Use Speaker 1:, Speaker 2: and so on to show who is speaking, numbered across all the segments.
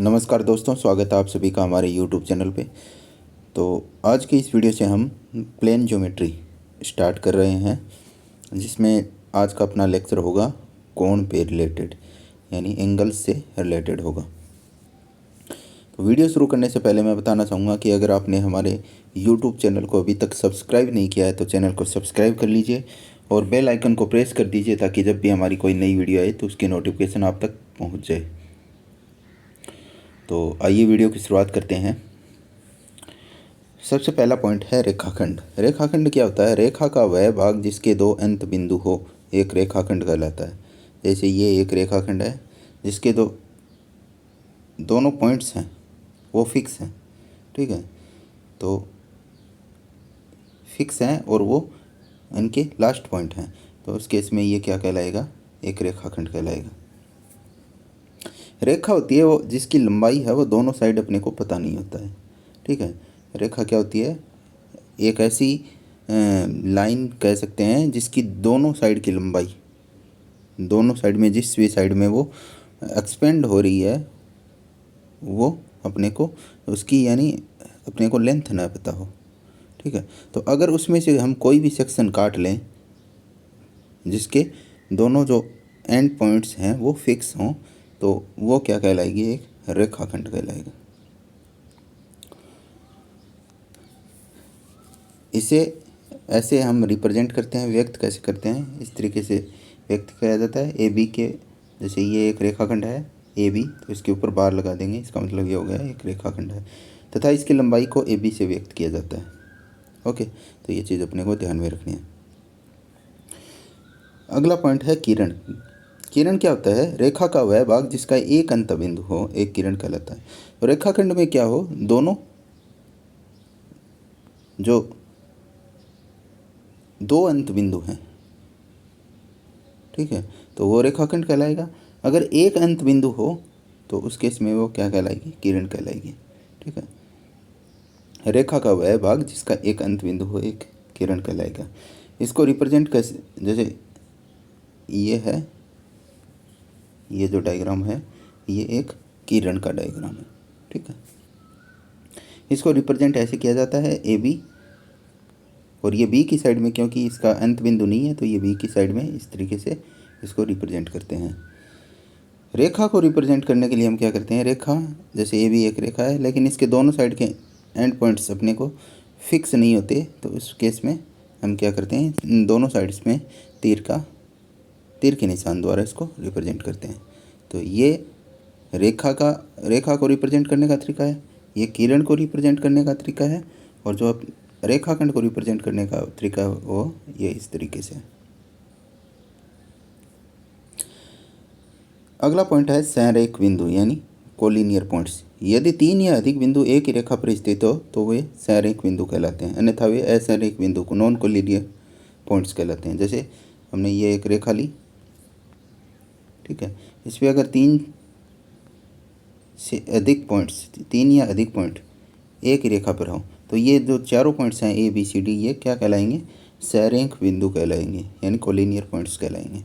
Speaker 1: नमस्कार दोस्तों, स्वागत है आप सभी का हमारे YouTube चैनल पे। तो आज की इस वीडियो से हम प्लेन ज्योमेट्री स्टार्ट कर रहे हैं, जिसमें आज का अपना लेक्चर होगा कोण पे रिलेटेड, यानी एंगल्स से रिलेटेड होगा। तो वीडियो शुरू करने से पहले मैं बताना चाहूँगा कि अगर आपने हमारे YouTube चैनल को अभी तक सब्सक्राइब नहीं किया है तो चैनल को सब्सक्राइब कर लीजिए और बेल आइकन को प्रेस कर दीजिए, ताकि जब भी हमारी कोई नई वीडियो आए तो उसकी नोटिफिकेशन आप तक पहुँच जाए। तो आइए वीडियो की शुरुआत करते हैं। सबसे पहला पॉइंट है रेखाखंड। रेखाखंड क्या होता है? रेखा का वह भाग जिसके दो अंत बिंदु हो एक रेखाखंड कहलाता है। जैसे ये एक रेखाखंड है जिसके दोनों पॉइंट्स हैं वो फिक्स हैं, ठीक है। तो फिक्स हैं और वो इनके लास्ट पॉइंट हैं, तो उस केस में ये क्या कहलाएगा? एक रेखाखंड कहलाएगा। रेखा होती है वो जिसकी लंबाई है वो दोनों साइड अपने को पता नहीं होता है, ठीक है। रेखा क्या होती है? एक ऐसी लाइन कह सकते हैं जिसकी दोनों साइड की लंबाई, दोनों साइड में जिस भी साइड में वो एक्सपेंड हो रही है वो अपने को उसकी यानी अपने को लेंथ ना पता हो, ठीक है। तो अगर उसमें से हम कोई भी सेक्शन काट लें जिसके दोनों जो एंड पॉइंट्स हैं वो फिक्स हों, तो वो क्या कहलाएगी? एक रेखाखंड कहलाएगा। इसे ऐसे हम रिप्रेजेंट करते हैं, व्यक्त कैसे करते हैं? इस तरीके से व्यक्त किया जाता है। ए बी के, जैसे ये एक रेखाखंड है ए बी, तो इसके ऊपर बार लगा देंगे, इसका मतलब ये हो गया एक रेखाखंड है, तथा इसकी लंबाई को ए बी से व्यक्त किया जाता है। ओके, तो ये चीज़ अपने को ध्यान में रखनी है। अगला पॉइंट है किरण। किरण क्या होता है? रेखा का वह भाग जिसका एक अंत बिंदु हो एक किरण कहलाता है। तो रेखाखंड में क्या हो? दोनों जो दो अंत बिंदु हैं, ठीक है, तो वो रेखाखंड कहलाएगा। अगर एक अंत बिंदु हो तो उस केस में वो क्या कहलाएगी? किरण कहलाएगी, ठीक है। रेखा का वह भाग जिसका एक अंत बिंदु हो एक किरण कहलाएगा। इसको रिप्रेजेंट कैसे? जैसे ये है, ये जो डायग्राम है ये एक किरण का डायग्राम है, ठीक है। इसको रिप्रेजेंट ऐसे किया जाता है ए बी, और ये बी की साइड में क्योंकि इसका अंत बिंदु नहीं है तो ये बी की साइड में इस तरीके से इसको रिप्रेजेंट करते हैं। रेखा को रिप्रेजेंट करने के लिए हम क्या करते हैं? रेखा जैसे ए बी एक रेखा है, लेकिन इसके दोनों साइड के एंड पॉइंट्स अपने को फिक्स नहीं होते, तो उस केस में हम क्या करते हैं? इन दोनों साइड्स में तीर के निशान द्वारा इसको रिप्रेजेंट करते हैं। तो ये रेखा को रिप्रेजेंट करने का तरीका है, ये किरण को रिप्रेजेंट करने का तरीका है, और जो रेखाखंड को रिप्रेजेंट करने का तरीका वो ये इस तरीके से है। अगला पॉइंट है संरेख बिंदु, यानी कोलिनियर पॉइंट्स। यदि तीन या अधिक बिंदु एक ही रेखा पर स्थित हो तो वे संरेख बिंदु कहलाते हैं, अन्यथा वे असंरेख बिंदु को नॉन कोलिनियर पॉइंट्स कहलाते हैं। जैसे हमने ये एक रेखा ली, ठीक है, इस पर अगर तीन या अधिक पॉइंट एक ही रेखा पर हो तो ये जो चारों पॉइंट्स हैं ए बी सी डी, ये क्या कहलाएंगे? संरेख बिंदु कहलाएंगे, यानी कोलिनियर पॉइंट्स कहलाएंगे।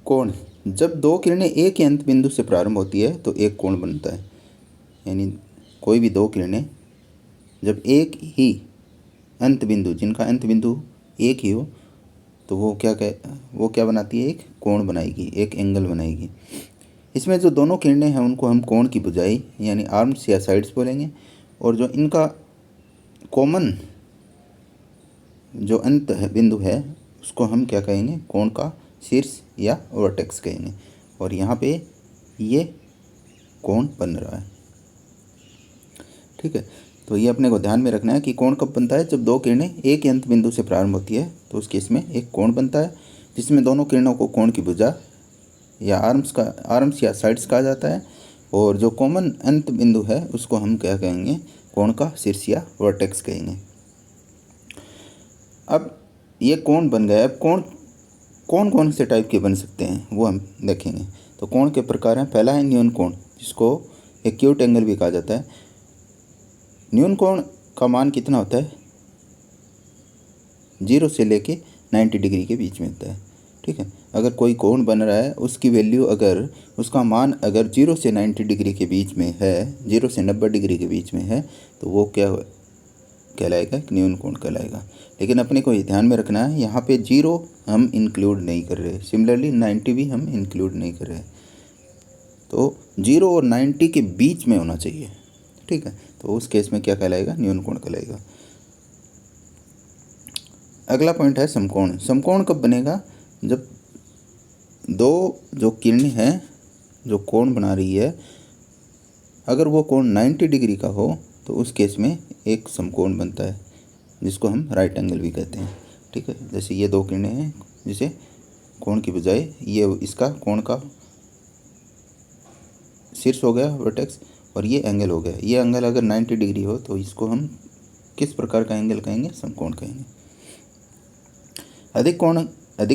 Speaker 1: कोण, जब दो किरणें एक ही अंत बिंदु से प्रारंभ होती है तो एक कोण बनता है। यानी कोई भी दो किरणें जब एक ही अंत बिंदु, जिनका अंत बिंदु एक ही हो, तो वो क्या बनाती है? एक कोण बनाएगी, एक एंगल बनाएगी। इसमें जो दोनों किरणें हैं उनको हम कोण की भुजाई यानी आर्म्स या साइड्स बोलेंगे, और जो इनका कॉमन जो अंत बिंदु है उसको हम क्या कहेंगे? कोण का शीर्ष या वर्टेक्स कहेंगे। और यहाँ पे ये कोण बन रहा है, ठीक है। तो ये अपने को ध्यान में रखना है कि कोण कब बनता है? जब दो किरणें एक ही अंत बिंदु से प्रारंभ होती है तो उस केस में एक कोण बनता है, जिसमें दोनों किरणों को कोण की भुजा या आर्म्स या साइड्स कहा जाता है, और जो कॉमन अंत बिंदु है उसको हम क्या कहेंगे? कोण का शीर्ष या वर्टेक्स कहेंगे। अब ये कोण बन गया। अब कोण कौन से टाइप के बन सकते हैं वो हम देखेंगे। तो कोण के प्रकार हैं। पहला है न्यून कोण, जिसको एक्यूट एंगल भी कहा जाता है। न्यून कोण का मान कितना होता है? 0 से लेके 90 डिग्री के बीच में होता है, ठीक है। अगर कोई कोण बन रहा है, उसकी वैल्यू अगर उसका मान अगर 0 से 90 डिग्री के बीच में है, 0 से 90 डिग्री के बीच में है, तो वो क्या कहलाएगा? एक न्यून कोण कहलाएगा। लेकिन अपने को ये ध्यान में रखना है, यहाँ पे 0 हम इंक्लूड नहीं कर रहे, सिमिलरली 90 भी हम इंक्लूड नहीं कर रहे। तो 0 और 90 के बीच में होना चाहिए, ठीक है। तो उस केस में क्या कहलाएगा? न्यून कोण कहलाएगा। अगला पॉइंट है समकोण। समकोण कब बनेगा? जब दो जो किरण हैं जो कोण बना रही है, अगर वो कोण 90 डिग्री का हो तो उस केस में एक समकोण बनता है, जिसको हम राइट एंगल भी कहते हैं, ठीक है। जैसे ये दो किरणें हैं, जिसे कोण की बजाय ये इसका कोण का शीर्ष हो गया वर्टेक्स, और ये एंगल हो गया। ये एंगल अगर 90 डिग्री हो तो इसको हम किस प्रकार का एंगल कहेंगे? समकोण कहेंगे। अधिक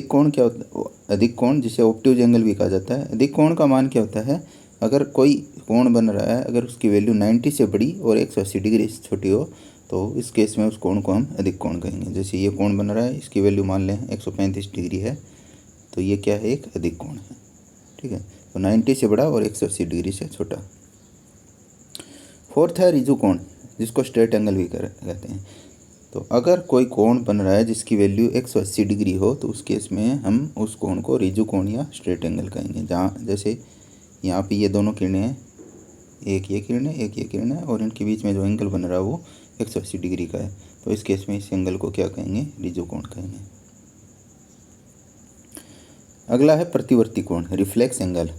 Speaker 1: कोण क्या होता है? अधिक कोण जिसे ऑब्ट्यूज एंगल भी कहा जाता है। अधिक कोण का मान क्या होता है? अगर कोई कोण बन रहा है, अगर उसकी वैल्यू 90 से बड़ी और 180 डिग्री से छोटी हो, तो इस केस में उस कोण को हम अधिक कोण कहेंगे। जैसे ये कोण बन रहा है, इसकी वैल्यू मान लें 135 डिग्री है, तो ये क्या है? एक अधिक कोण है, ठीक है। तो 90 से बड़ा और 180 डिग्री से छोटा। फोर्थ है रिजु कोण, जिसको स्ट्रेट एंगल भी कहते हैं। तो अगर कोई कोण बन रहा है जिसकी वैल्यू 180 डिग्री हो, तो उस केस में हम उस कोण को रिजु कोण या स्ट्रेट एंगल कहेंगे। जहाँ जैसे यहाँ पे ये दोनों किरणें हैं, एक ये किरण है, एक ये किरण है, और इनके बीच में जो एंगल बन रहा है वो 180 डिग्री का है, तो इस केस में इस एंगल को क्या कहेंगे? रिजु कोण कहेंगे। अगला है प्रतिवर्ती कोण, रिफ्लेक्स एंगल।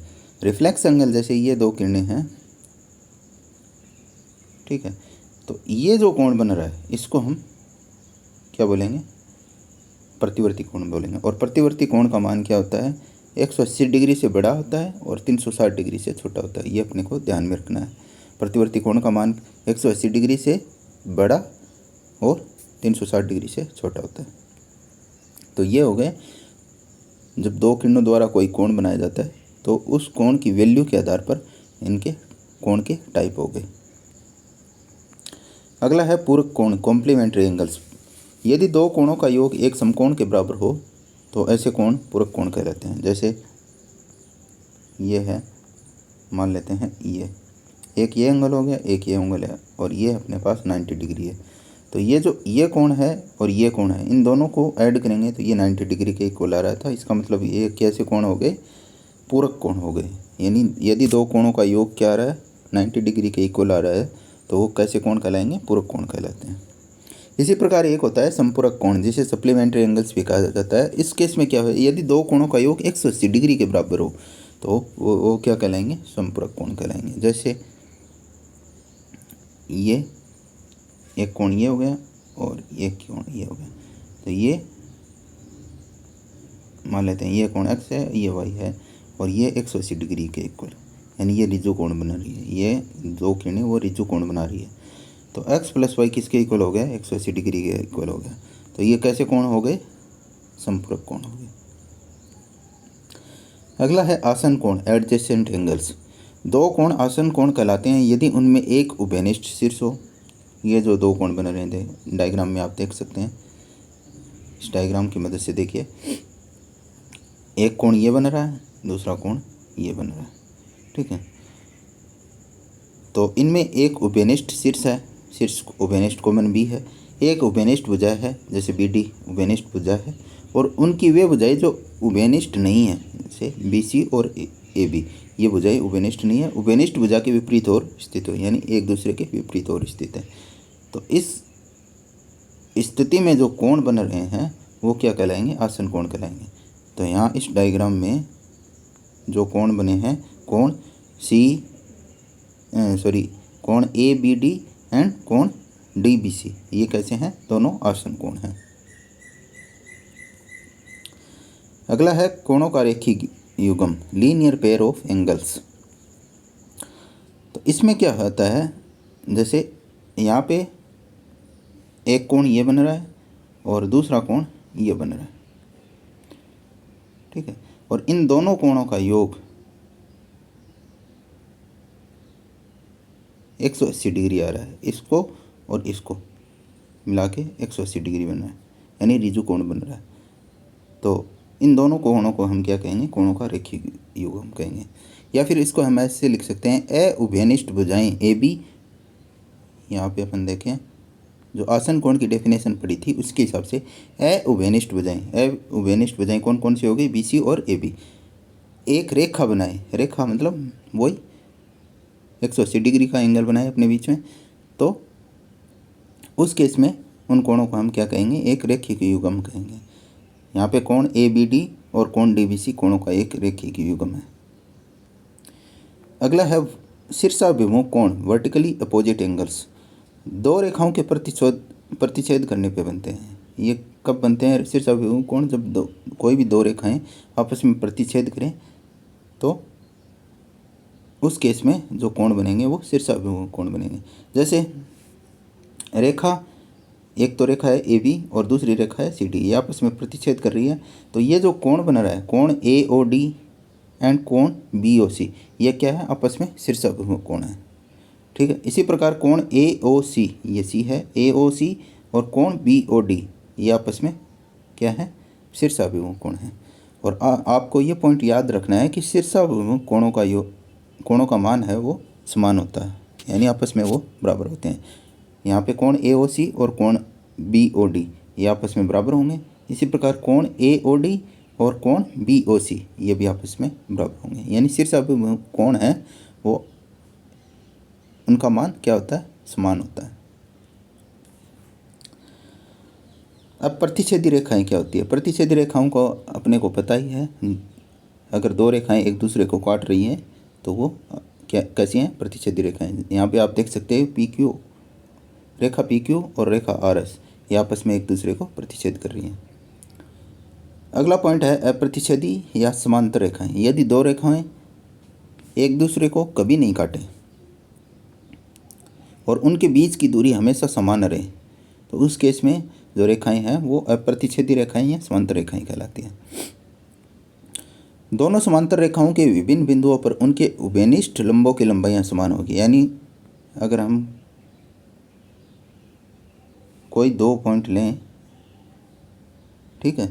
Speaker 1: रिफ्लेक्स एंगल जैसे ये दो किरणें हैं, ठीक है, तो ये जो कोण बन रहा है इसको हम क्या बोलेंगे? प्रतिवर्ती कोण बोलेंगे। और प्रतिवर्ती कोण का मान क्या होता है? 180 डिग्री से बड़ा होता है और 360 डिग्री से छोटा होता है। ये अपने को ध्यान में रखना है। प्रतिवर्ती कोण का मान 180 डिग्री से बड़ा और 360 डिग्री से छोटा होता है। तो ये हो गए, जब दो किरणों द्वारा कोई कोण बनाया जाता है तो उस कोण की वैल्यू के आधार पर इनके कोण के टाइप हो गए। अगला है पूरक कोण, कॉम्प्लीमेंट्री एंगल्स। यदि दो कोणों का योग एक समकोण के बराबर हो तो ऐसे कोण पूरक कोण कहलाते हैं। जैसे ये है, मान लेते हैं ये एक ये एंगल हो गया, एक ये एंगल है, और ये अपने पास 90 डिग्री है। तो ये जो ये कोण है और ये कोण है, इन दोनों को ऐड करेंगे तो ये 90 डिग्री के इक्वल आ रहा था। इसका मतलब ये कैसे कोण हो गए? पूरक कोण हो गए। यानी यदि दो कोणों का योग क्या आ रहा है? 90 डिग्री के इक्वल आ रहा है, तो वो कैसे कोण कहलाएंगे? पूरक कोण कहलाते हैं। इसी प्रकार एक होता है संपूरक कोण, जिसे सप्लीमेंट्री एंगल्स भी कहा जाता है। इस केस में क्या है? यदि दो कोणों का योग 180 डिग्री के बराबर हो तो वो क्या कहलाएंगे? संपूरक कोण कहलाएंगे। जैसे ये एक कोण ये हो गया और एक कोण ये हो गया, तो ये मान लेते हैं ये कोण x है, ये y है, और ये 180 डिग्री के इक्वल, यानी ये रिजु कोण बना रही है। ये दो किरणें वो रिजु कोण बना रही है। तो x प्लस वाई किसके इक्वल हो गया? 180 डिग्री के इक्वल हो गया। तो ये कैसे कोण हो गए? संपूरक कोण हो गए। अगला है आसन कोण, एडजेसेंट एंगल्स। दो कोण आसन कोण कहलाते हैं यदि उनमें एक उभयनिष्ठ शीर्ष हो। ये जो दो कोण बन रहे थे डायग्राम में आप देख सकते हैं, इस डायग्राम की मदद से देखिए, एक कोण ये बन रहा है, दूसरा कोण ये बन रहा है, ठीक है। तो इनमें एक उभयनिष्ठ शीर्ष है, शीर्ष उभयनिष्ठ कोण भी है, एक उभयनिष्ठ भुजा है, जैसे बी डी उभयनिष्ठ भुजा है, और उनकी वे भुजाएं जो उभयनिष्ठ नहीं है, जैसे बी सी और ए बी, ये भुजाएं उभयनिष्ठ नहीं है। उभयनिष्ठ भुजा के विपरीत और स्थित हो, यानी एक दूसरे के विपरीत और स्थित है। तो इस स्थिति में जो कोण बन रहे हैं वो क्या कहलाएंगे? आसन कोण कहलाएंगे। तो यहाँ इस डायग्राम में जो कोण बने हैं, कोण कोण ए बी डी एंड कोण डी बी सी, ये कैसे हैं? दोनों आसन कोण हैं। अगला है कोणों का रेखीय युग्म, लीनियर पेयर ऑफ एंगल्स। तो इसमें क्या होता है? जैसे यहाँ पे एक कोण ये बन रहा है और दूसरा कोण ये बन रहा है, ठीक है, और इन दोनों कोणों का योग 180 डिग्री आ रहा है। इसको और इसको मिला के 180 डिग्री बन रहा है, यानी रिजु कोण बन रहा है। तो इन दोनों कोणों को हम क्या कहेंगे, कोणों का रेखीय युग्म कहेंगे। या फिर इसको हम ऐसे लिख सकते हैं, उभयनिष्ठ भुजाएं ए बी, यहाँ पे अपन देखें जो आसन कोण की डेफिनेशन पड़ी थी उसके हिसाब से उभयनिष्ठ भुजाएं कौन कौन सी हो गई, बी सी और ए बी, एक रेखा बनाए, रेखा मतलब वही 180 डिग्री का एंगल बनाए अपने बीच में, तो उस केस में उन कोणों को हम क्या कहेंगे, एक रेखिक युग्म कहेंगे। यहाँ पे कोण ए बी डी और कोण डी बी सी कोणों का एक रेखिक युग्म है। अगला है शीर्षाभिमुख कोण, वर्टिकली अपोजिट एंगल्स। दो रेखाओं के प्रतिच्छेद करने पे बनते हैं। ये कब बनते हैं शीर्षाभिमुख कोण, जब कोई भी दो रेखाएं आपस में प्रतिच्छेद करें तो उस केस में जो कोण बनेंगे वो शीर्षाभिमुख कोण बनेंगे। जैसे रेखा, एक तो रेखा है ए बी और दूसरी रेखा है सी डी, ये आपस में प्रतिच्छेद कर रही है, तो ये जो कोण बन रहा है, कोण ए ओ डी एंड कोण बी ओ सी, ये क्या है, आपस में शीर्षाभिमुख कोण है। ठीक है, इसी प्रकार कोण ए ओ सी, ये सी है, ए ओ सी और कोण बी ओ डी, ये आपस में क्या है, शीर्षाभिमुख कोण है। और आपको ये पॉइंट याद रखना है कि शीर्षाभिमुख कोणों का मान है वो समान होता है, यानी आपस में वो बराबर होते हैं। यहाँ पे कोण ए ओ सी और कोण बी ओ डी ये आपस में बराबर होंगे। इसी प्रकार कोण ए ओ डी और कोण बी ओ सी ये भी आपस में बराबर होंगे, यानी शीर्षाभिमुख कोण है वो उनका मान क्या होता है, समान होता है। अब प्रतिच्छेदी रेखाएं क्या होती है। प्रतिच्छेदी रेखाओं को अपने को पता ही है, अगर दो रेखाएं एक दूसरे को काट रही हैं तो वो क्या कैसी हैं, प्रतिच्छेदी रेखाएं। यहाँ पे आप देख सकते हैं पी क्यू, रेखा पी क्यू और रेखा आर एस, ये आपस में एक दूसरे को प्रतिच्छेद कर रही हैं। अगला पॉइंट है अप्रतिच्छेदी या समांतर रेखाएं। यदि दो रेखाएं एक दूसरे को कभी नहीं काटें और उनके बीच की दूरी हमेशा समान रहे तो उस केस में जो रेखाएं हैं वो अप्रतिच्छेदी रेखाएं या समांतर रेखाएं कहलाती हैं। दोनों समांतर रेखाओं के विभिन्न बिंदुओं पर उनके उभयनिष्ठ लंबों की लंबाइयां समान होगी। यानी अगर हम कोई दो पॉइंट लें, ठीक है,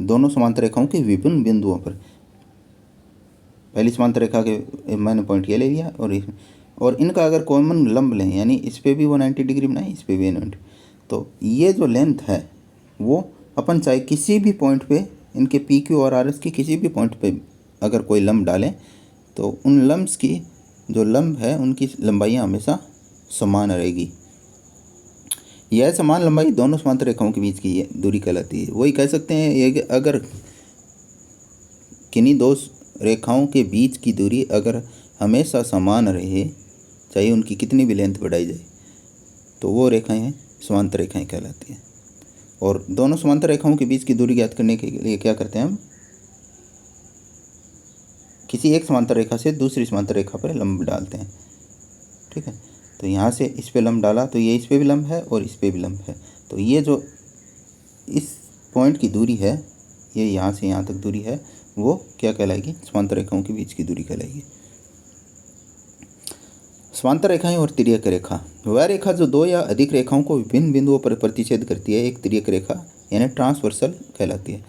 Speaker 1: दोनों समांतर रेखाओं के विभिन्न बिंदुओं पर, पहली समांतर रेखा के मैंने पॉइंट ये ले लिया और इनका अगर कॉमन लंब लें, यानी इस पे भी 190 डिग्री बनाए, इस पे भी 190, तो ये जो लेंथ है वो अपन चाहे किसी भी पॉइंट पे, इनके पी क्यू और आर एस की किसी भी पॉइंट पे अगर कोई लंब डालें तो उन लंब्स की जो लंब है उनकी लंबाइयाँ हमेशा समान रहेगी। यह समान लंबाई दोनों समांतर रेखाओं के बीच की दूरी कहलाती है। वही कह सकते हैं ये कि अगर किन्हीं दो रेखाओं के बीच की दूरी अगर हमेशा समान रहे, चाहे उनकी कितनी भी लेंथ बढ़ाई जाए, तो वो रेखाएं समांतर रेखाएं कहलाती हैं। और दोनों समांतर रेखाओं के बीच की दूरी ज्ञात करने के लिए क्या करते हैं हम, किसी एक समांतर रेखा से दूसरी समांतर रेखा पर लंब डालते हैं। ठीक है, तो यहाँ से इस पे लंब डाला तो ये इस पे भी लंब है और इस पे भी लंब है, तो ये जो इस पॉइंट की दूरी है, ये यहाँ से यहाँ तक दूरी है, वो क्या कहलाएगी, समांतर रेखाओं के बीच की दूरी कहलाएगी। समांतर रेखाएं और तिर्यक रेखा, वह रेखा जो दो या अधिक रेखाओं को विभिन्न बिंदुओं पर प्रतिच्छेद करती है, एक तिर्यक रेखा यानी ट्रांसवर्सल कहलाती है।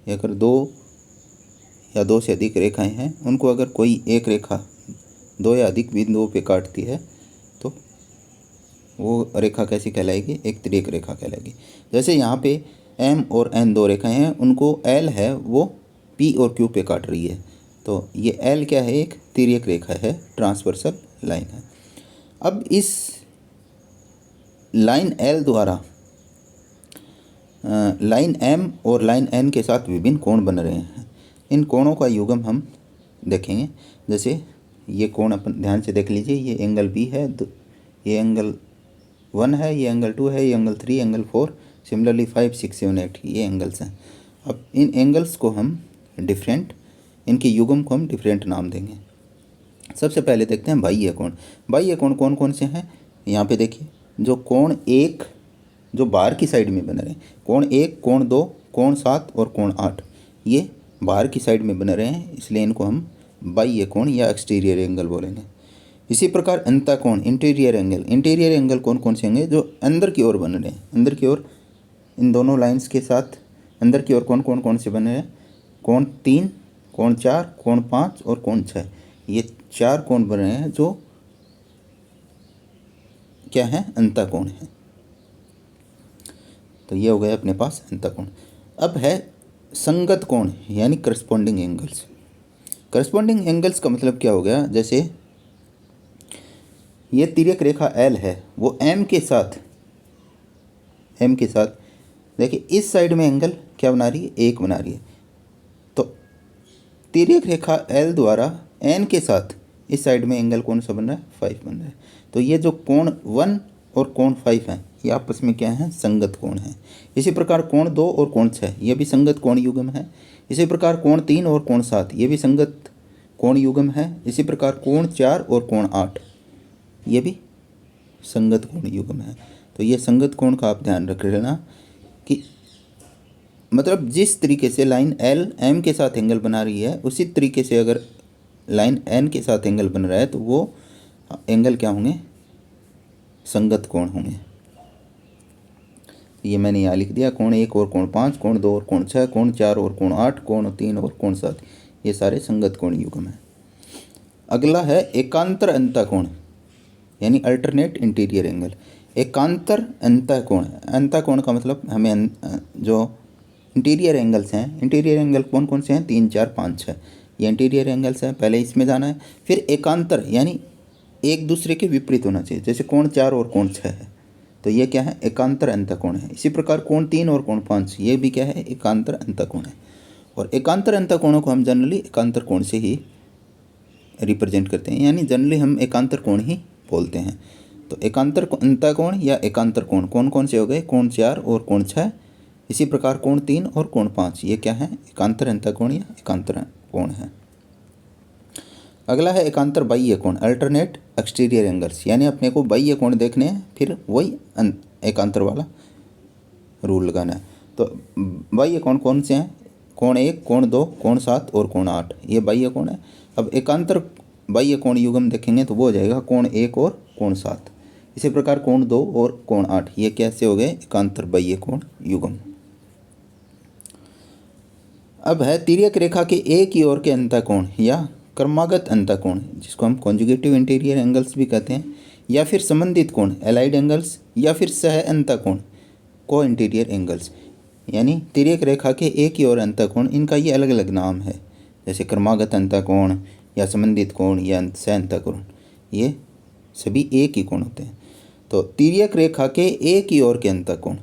Speaker 1: अगर दो या दो से अधिक रेखाएं हैं, उनको अगर कोई एक रेखा दो या अधिक बिंदुओं पे काटती है तो वो रेखा कैसी कहलाएगी, एक तिर्यक रेखा कहलाएगी। जैसे यहाँ पे एम और एन दो रेखाएं हैं, उनको एल है वो पी और क्यू पे काट रही है, तो ये एल क्या है, एक तिर्यक रेखा है, ट्रांसवर्सल लाइन है। अब इस लाइन एल द्वारा लाइन एम और लाइन एन के साथ विभिन्न कोण बन रहे हैं। इन कोणों का युग्म हम देखेंगे। जैसे ये कोण अपन ध्यान से देख लीजिए, ये एंगल बी है, ये एंगल 1 है, ये एंगल 2 है, ये एंगल 3, एंगल 4, सिमिलरली 5, 6, 7, 8 ये एंगल्स हैं। अब इन एंगल्स को हम डिफरेंट, इनके युग्म को हम डिफरेंट नाम देंगे। सबसे पहले देखते हैं बाह्य कोण। बाह्य कोण कौन कौन से हैं, यहाँ पे देखिए, जो कोण एक जो बाहर की साइड में बन रहे हैं, कोण 1, कोण 2, कोण 7 और कोण 8, ये बाहर की साइड में बन रहे हैं, इसलिए इनको हम बाह्य कोण या एक्सटीरियर एंगल बोलेंगे। इसी प्रकार अंतःकोण, इंटीरियर एंगल, इंटीरियर एंगल कौन कौन से होंगे, जो अंदर की ओर बन रहे हैं, अंदर की ओर इन दोनों लाइंस के साथ अंदर की ओर कोण कौन कौन से बने हैं? कोण 3, कोण 4, कोण 5 और कोण 6। ये 4 कोण बन रहे हैं जो क्या है? अंतःकोण है। तो ये हो गया अपने पास अंतःकोण। अब है संगत कोण यानी करस्पॉन्डिंग एंगल्स। करस्पॉन्डिंग एंगल्स का मतलब क्या हो गया? जैसे ये तिर्यक रेखा एल है, वो एम के साथ देखिए इस साइड में एंगल क्या बना रही है? 1 बना रही है। तो तिर्यक रेखा एल द्वारा एन के साथ इस साइड में एंगल कौन सा बन रहा है? 5 बन रहा है। तो ये जो कोण 1 और कोण 5 है, ये आपस में क्या है? संगत कोण है। इसी प्रकार कोण 2 और कोण 6 ये भी संगत कोण युग्म है। इसी प्रकार कोण 3 और कोण 7 ये भी संगत कोण युग्म है। इसी प्रकार कोण 4 और कोण 8 ये भी संगत कोण युग्म है। तो ये संगत कोण का आप ध्यान रख लेना कि मतलब जिस तरीके से लाइन एल एम के साथ एंगल बना रही है, उसी तरीके से अगर लाइन एन के साथ एंगल बन रहा है तो वो एंगल क्या होंगे? संगत कोण होंगे। ये मैंने यहाँ लिख दिया, कोण 1 और कोण 5, कोण 2 और कोण 6, कोण 4 और कोण 8, कोण 3 और कोण 7 ये सारे संगत कोण युग्म हैं। अगला है एकांतर अंतःकोण यानी अल्टरनेट इंटीरियर एंगल। एकांतर अंतःकोण, अंतःकोण का मतलब हमें जो इंटीरियर एंगल्स हैं, इंटीरियर एंगल कौन कौन से हैं? 3, 4, 5, 6 ये इंटीरियर एंगल्स हैं। पहले इसमें जाना है, फिर एकांतर यानी एक दूसरे के विपरीत होना चाहिए। जैसे कोण 4 और कोण 6 है तो ये क्या है? एकांतर अंतःकोण है। इसी प्रकार कोण 3 और कोण 5 ये भी क्या है? एकांतर अंतःकोण है। और एकांतर अंतःकोणों को हम जनरली एकांतर कोण से ही रिप्रेजेंट करते हैं, यानी जनरली हम एकांतर कोण ही बोलते हैं। तो एकांतर अंतःकोण या एकांतर कोण कौन कौन से हो गए? कोण 4 और कोण 6। इसी प्रकार कोण 3 और कोण 5 ये क्या है? एकांतर अंतःकोण या एकांतर कोण है। अगला है एकांतर बाह्य कोण, अल्टरनेट एक्सटीरियर एंगल्स, यानी अपने को बाह्य कोण देखने हैं, फिर वही एकांतर वाला रूल लगाना है। तो बाह्य कोण कौन से हैं? कोण 1, कोण 2, कोण 7 और कोण 8 ये बाह्य कोण है। अब एकांतर बाह्य कोण युग्म देखेंगे तो वो हो जाएगा कोण 1 और कोण 7। इसी प्रकार कोण 2 और कोण 8 ये कैसे हो गए? एकांतर बाह्य कोण युग्म। अब है तिर्यक रेखा के एक ही ओर के अंतःकोण या क्रमागत अंतःकोण, जिसको हम कॉन्जुगेटिव इंटीरियर एंगल्स भी कहते हैं, या फिर संबंधित कोण एलाइड एंगल्स, या फिर सह अंतःकोण को इंटीरियर एंगल्स। यानी तिर्यक रेखा के एक ही ओर अंतःकोण, इनका ये अलग अलग नाम है। जैसे क्रमागत अंतःकोण या संबंधित कोण या सह अंतःकोण, ये सभी एक ही कोण होते हैं। तो तिर्यक रेखा के एक ही ओर के अंतःकोण,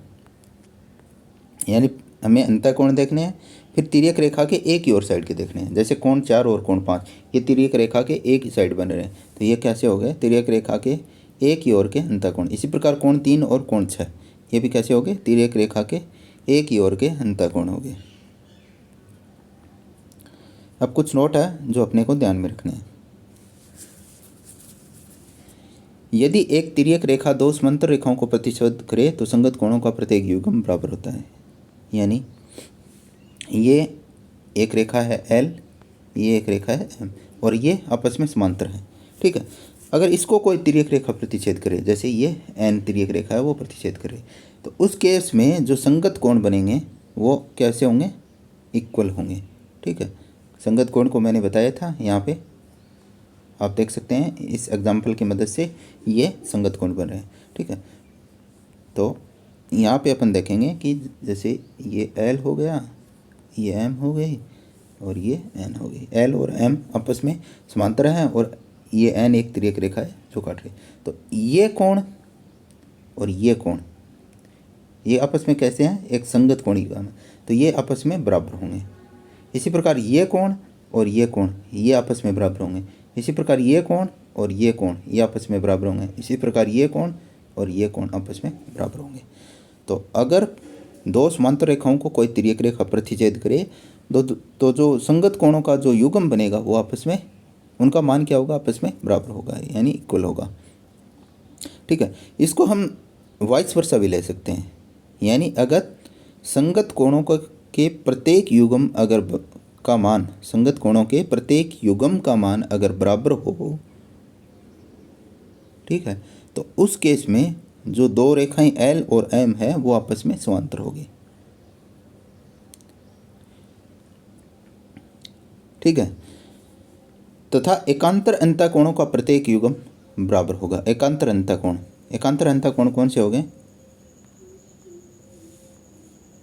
Speaker 1: यानी हमें अंतःकोण देखने हैं, फिर तिर्यक रेखा के एक ही ओर साइड के देखने हैं। जैसे कोण 4 और कोण 5 ये तिर्यक रेखा के एक ही साइड बन रहे हैं, तो ये कैसे हो गए? तिर्यक रेखा के एक ही ओर के अंतःकोण। इसी प्रकार कोण 3 और कोण 6 ये भी कैसे हो गए? तिर्यक रेखा के एक ही ओर के अंतःकोण हो गए। अब कुछ नोट है जो अपने को ध्यान में रखने हैं। यदि एक तिर्यक रेखा दो समांतर रेखाओं को प्रतिच्छेद करे तो संगत कोणों का प्रत्येक युग्म बराबर होता है। यानी ये एक रेखा है एल, ये एक रेखा है एम, और ये आपस में समांतर है। ठीक है, अगर इसको कोई तिर्यक रेखा प्रतिच्छेद करे, जैसे ये एन तिर्यक रेखा है वो प्रतिच्छेद करे, तो उस केस में जो संगत कोण बनेंगे वो कैसे होंगे? इक्वल होंगे। ठीक है, संगत कोण को मैंने बताया था, यहाँ पे आप देख सकते हैं इस एग्जाम्पल की मदद से ये संगत कोण बन रहे हैं। ठीक है, तो यहाँ पे अपन देखेंगे कि जैसे ये एल हो गया, ये एम हो गई और ये एन हो गई। एल और एम आपस में समांतर हैं और ये एन एक तिर्यक रेखा है जो काट रही है। तो ये कोण और ये कोण ये आपस में कैसे हैं? एक संगत कोण युग्म है, तो ये आपस में बराबर होंगे। इसी प्रकार ये कोण और ये कोण ये आपस में बराबर होंगे। इसी प्रकार ये कोण और ये कोण ये आपस में बराबर होंगे। इसी प्रकार ये कोण और ये कोण आपस में बराबर होंगे। तो अगर दो समांतर रेखाओं को कोई तिर्यक रेखा प्रतिच्छेद करे तो जो संगत कोणों का जो युग्म बनेगा वो आपस में उनका मान क्या होगा? आपस में बराबर होगा, यानी इक्वल होगा। ठीक है, इसको हम वाइस वर्सा भी ले सकते हैं, यानी अगर संगत कोणों के प्रत्येक युग्म अगर का मान, संगत कोणों के प्रत्येक युग्म का मान अगर बराबर हो, ठीक है, तो उस केस में जो दो रेखाएं एल और एम है वो आपस में समांतर होगी। ठीक है। तथा एकांतर अंतःकोणों का प्रत्येक युग्म बराबर होगा। एकांतर अंतःकोण कौन से हो गए?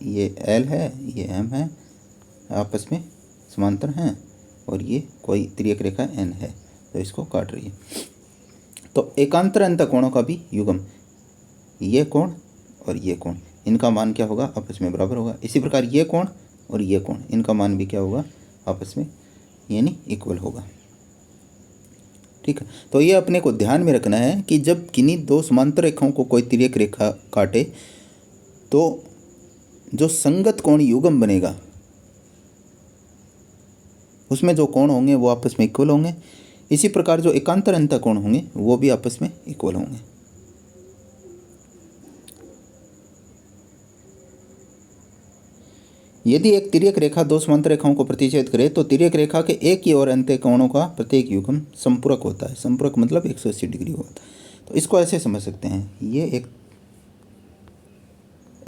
Speaker 1: ये L है, ये M है, आपस में समांतर हैं, और ये कोई तिर्यक रेखा N है तो इसको काट रही है। तो एकांतर अंतःकोणों का भी युग्म, ये कोण और ये कोण, इनका मान क्या होगा? आपस में बराबर होगा। इसी प्रकार ये कोण और ये कोण, इनका मान भी क्या होगा? आपस में यानी इक्वल होगा। ठीक है। तो ये अपने को ध्यान में रखना है कि जब किन्हीं दो समांतर रेखाओं को कोई तिर्यक रेखा काटे तो जो संगत कोण युग्म बनेगा उसमें जो कोण होंगे वो आपस में इक्वल होंगे। इसी प्रकार जो एकांतर अंतःकोण होंगे वो भी आपस में इक्वल होंगे। यदि एक तिर्यक रेखा दो समांतर रेखाओं को प्रतिच्छेद करे तो तिर्यक रेखा के एक ही और अंतःकोणों का प्रत्येक युग्म संपूरक होता है। संपूरक मतलब 180 डिग्री होता है। तो इसको ऐसे समझ सकते हैं, ये एक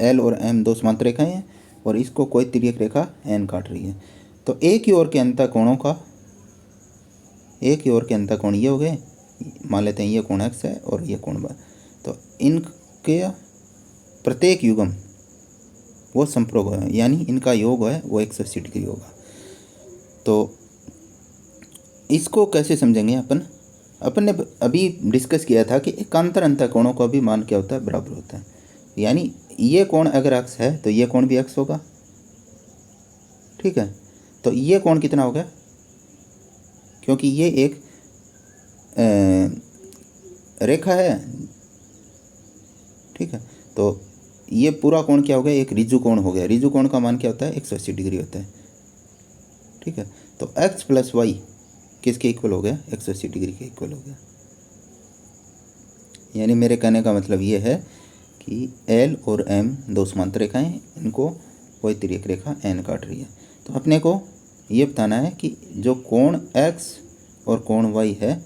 Speaker 1: L और M दो समांतर रेखाएं हैं और इसको कोई तिर्यक रेखा N काट रही है। तो एक ही ओर के अंतःकोण ये हो गए, मान लेते हैं ये कोण X है और ये कोण Y, तो इनके प्रत्येक युग्म वो संपूरक है, यानी इनका योग है वो 180 डिग्री होगा। तो इसको कैसे समझेंगे? अपन ने अभी डिस्कस किया था कि एकांतर अंतःकोणों का भी मान क्या होता है? बराबर होता है। यानी ये कोण अगर x है तो ये कोण भी x होगा। ठीक है। तो ये कोण कितना हो गया? क्योंकि ये एक रेखा है, ठीक है, तो ये पूरा कोण क्या हो गया? एक ऋजु कोण हो गया। ऋजु कोण का मान क्या होता है? 180 डिग्री होता है। ठीक है। तो x प्लस वाई किसके इक्वल हो गया? 180 डिग्री के इक्वल हो गया। यानी मेरे कहने का मतलब ये है कि L और M दो समांतर रेखाएं, इनको कोई तिर्यक रेखा N काट रही है। तो अपने को ये बताना है कि जो कोण X और कोण Y है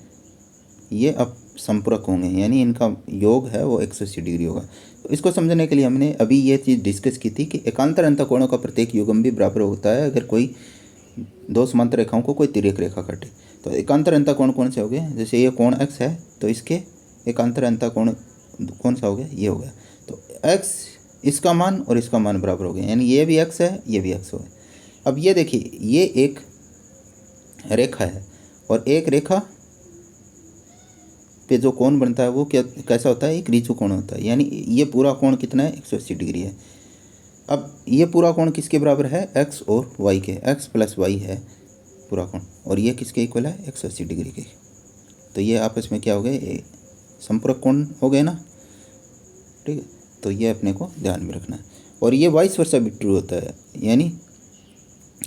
Speaker 1: ये अब संपूरक होंगे, यानी इनका योग है वो 180 डिग्री होगा। तो इसको समझने के लिए हमने अभी ये चीज़ डिस्कस की थी कि एकांतर अंतःकोणों का प्रत्येक युग्म भी बराबर होता है अगर कोई दो समांतर रेखाओं को कोई तिर्यक रेखा काटे। तो एकांतर अंतःकोण कौन से हो गए? जैसे ये कोण X है तो इसके एकांतर अंतःकोण कौन सा हो गया? ये हो गया। तो X इसका मान और इसका मान बराबर हो गए, यानी ये भी X है ये भी X हो गया। अब ये देखिए, ये एक रेखा है और एक रेखा पे जो कोण बनता है वो कैसा होता है? एक ऋजु कोण होता है। यानी ये पूरा कोण कितना है? 180 डिग्री है। अब ये पूरा कोण किसके बराबर है? x और y के, x प्लस वाई है पूरा कोण, और ये किसके इक्वल है? 180 डिग्री के। तो ये आपस में क्या हो गए? संपूरक कोण हो गए ना। ठीक है। तो ये अपने को ध्यान में रखना है। और ये वाइस वर्सा भी ट्रू होता है, यानी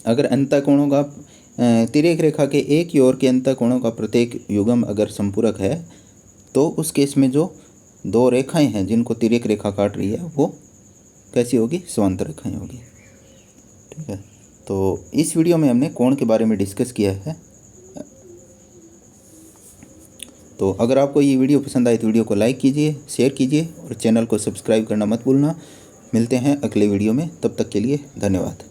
Speaker 1: अगर अंतःकोणों का तिर्यक रेखा के एक ही ओर के अंतःकोणों का प्रत्येक युग्म अगर संपूरक है तो उस केस में जो दो रेखाएं हैं जिनको तिर्यक रेखा काट रही है वो कैसी होगी? समांतर रेखाएं होगी। ठीक है। तो इस वीडियो में हमने कोण के बारे में डिस्कस किया है। तो अगर आपको ये वीडियो पसंद आए तो वीडियो को लाइक कीजिए, शेयर कीजिए और चैनल को सब्सक्राइब करना मत भूलना। मिलते हैं अगले वीडियो में, तब तक के लिए धन्यवाद।